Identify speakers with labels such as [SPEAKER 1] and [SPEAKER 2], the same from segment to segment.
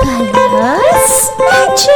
[SPEAKER 1] Colors Magic!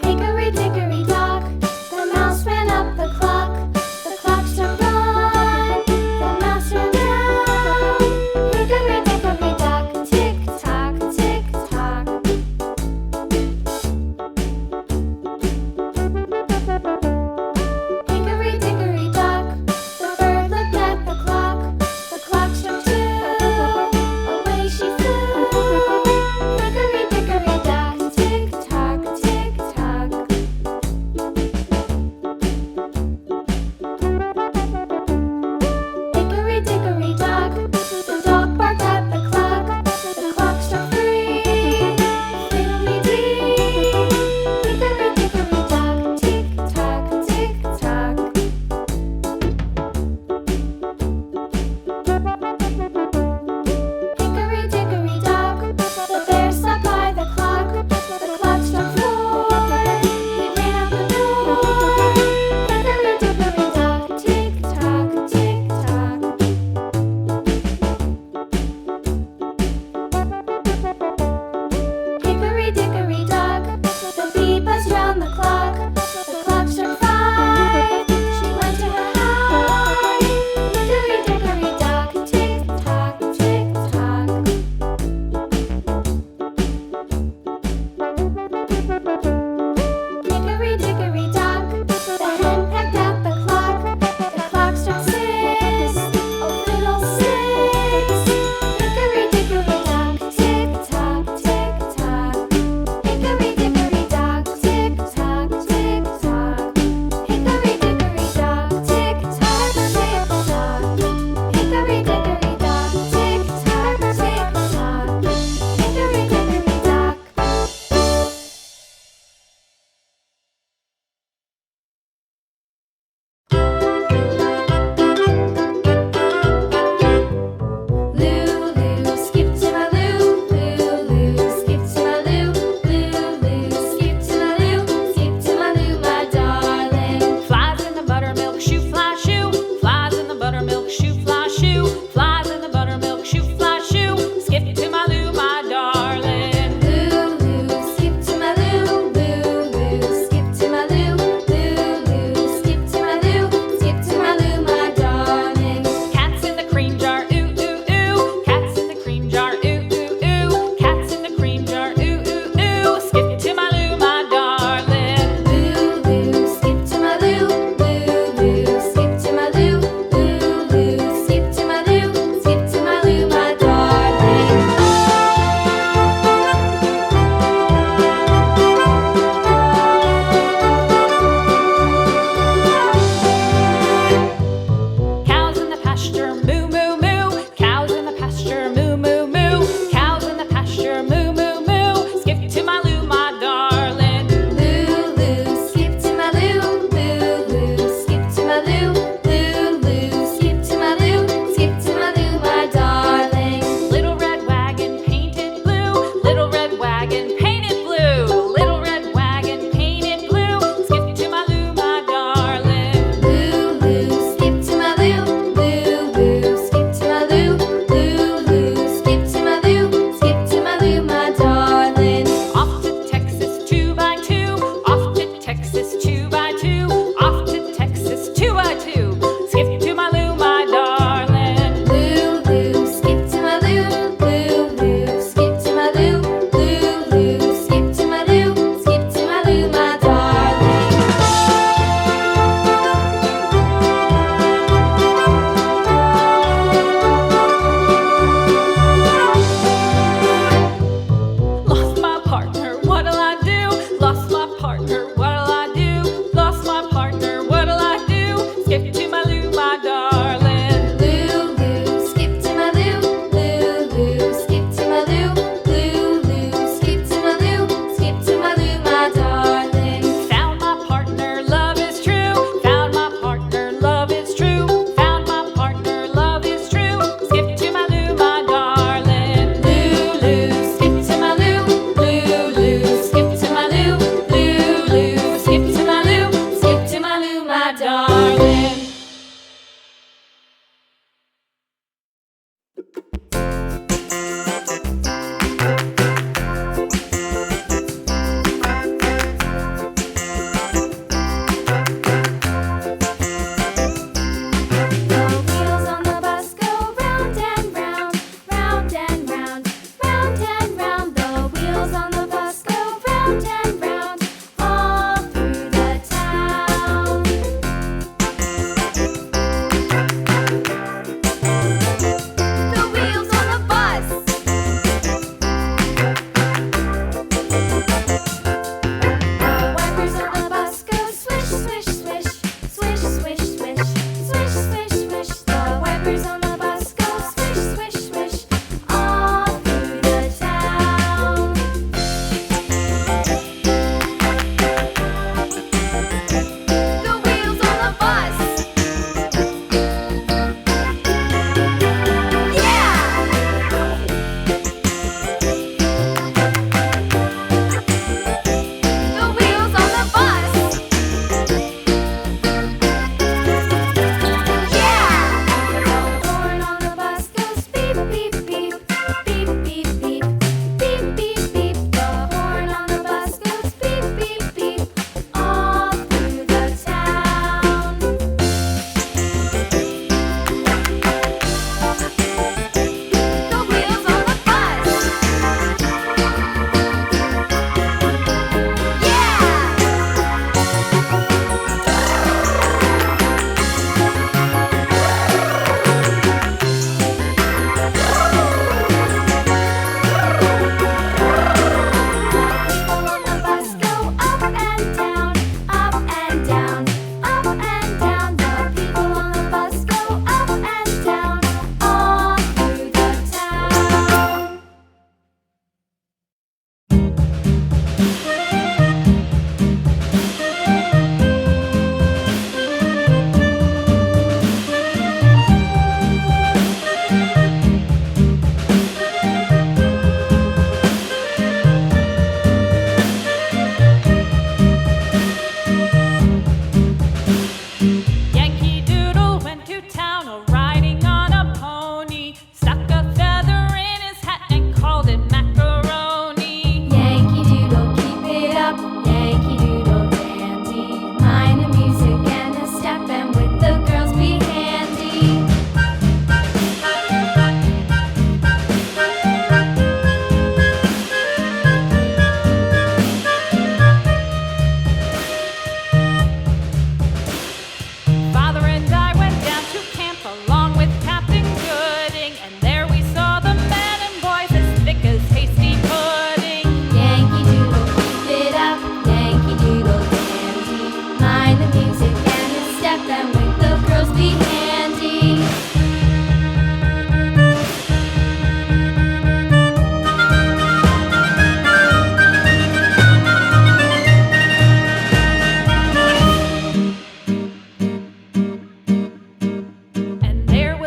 [SPEAKER 2] Hickory dickory dock, the mouse ran up the clock. The clock struck one, the mouse ran down. Hickory dickory dock, tick tock, tick tock. Hickory dickory dock, the bird looked at the clock. The clock struck two,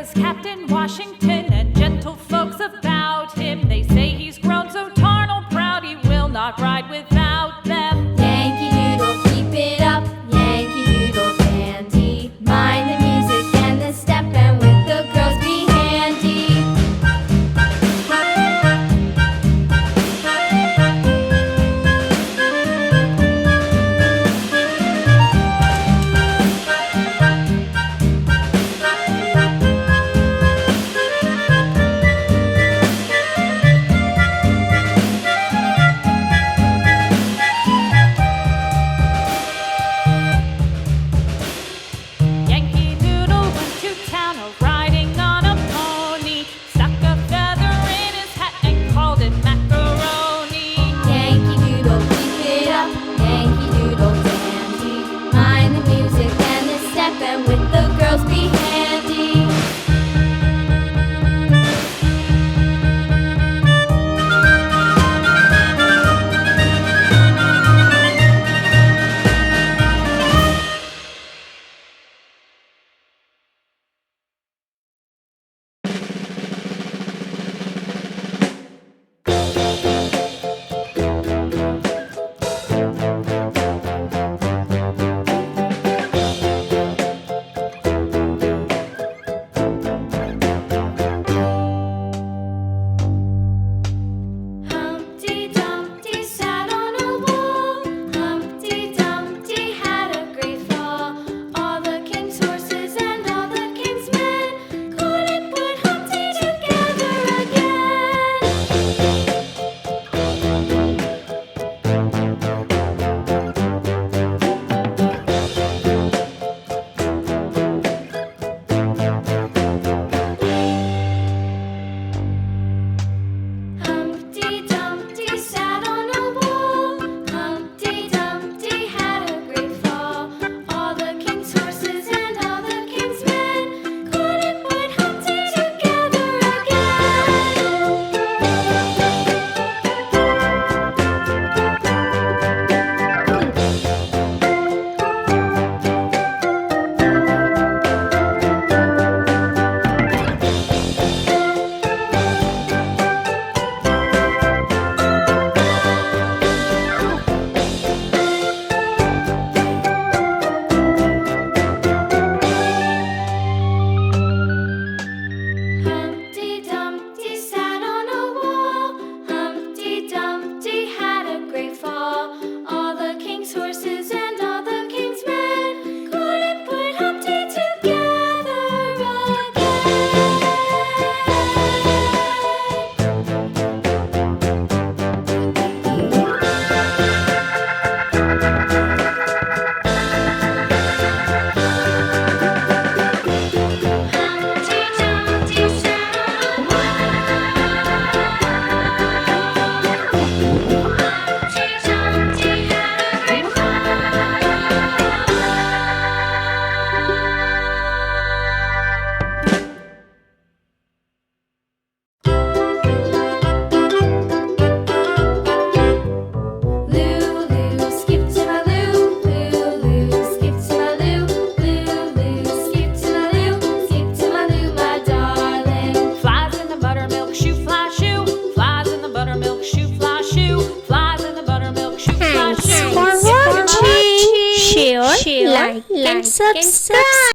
[SPEAKER 3] was Captain Washington, and gentle folks about him, they say he's grown so tarnal proud he will not ride without them.
[SPEAKER 2] Yankee Doodle, keep it up, Yankee Doodle dandy. Mind the music and the step, and with the girls be handy.
[SPEAKER 3] Yankee Doodle went to town riding on a pony, stuck a feather in his hat and called it macaroni.
[SPEAKER 2] Yankee Doodle, keep it up, Yankee Doodle dandy. Mind the music and the step, and with the girls be handy. Humpty Dumpty sat on a wall. Humpty Dumpty had a great fall. All the king's horses and all the king's men couldn't put Humpty together again. Humpty Dumpty sat on a wall. Humpty Dumpty had a great fall. All the king's horses and all the king's men couldn't put Humpty together Humpty Dumpty sat on a wall. Humpty Dumpty had a great fall. All the king's horses and all the king's men couldn't put Humpty together Humpty Dumpty sat on a wall. Humpty Dumpty had a great Lulu, skip to my Lou. Lulu, skip to my Lou. Lulu, skip to my Lou. Skip to my Lou, my darling.
[SPEAKER 3] Flies in the buttermilk shoe, fly shoe. Flies in the buttermilk shoe, fly shoe. Flies in the buttermilk shoe, fly shoe.
[SPEAKER 1] For watching, share, like, and subscribe.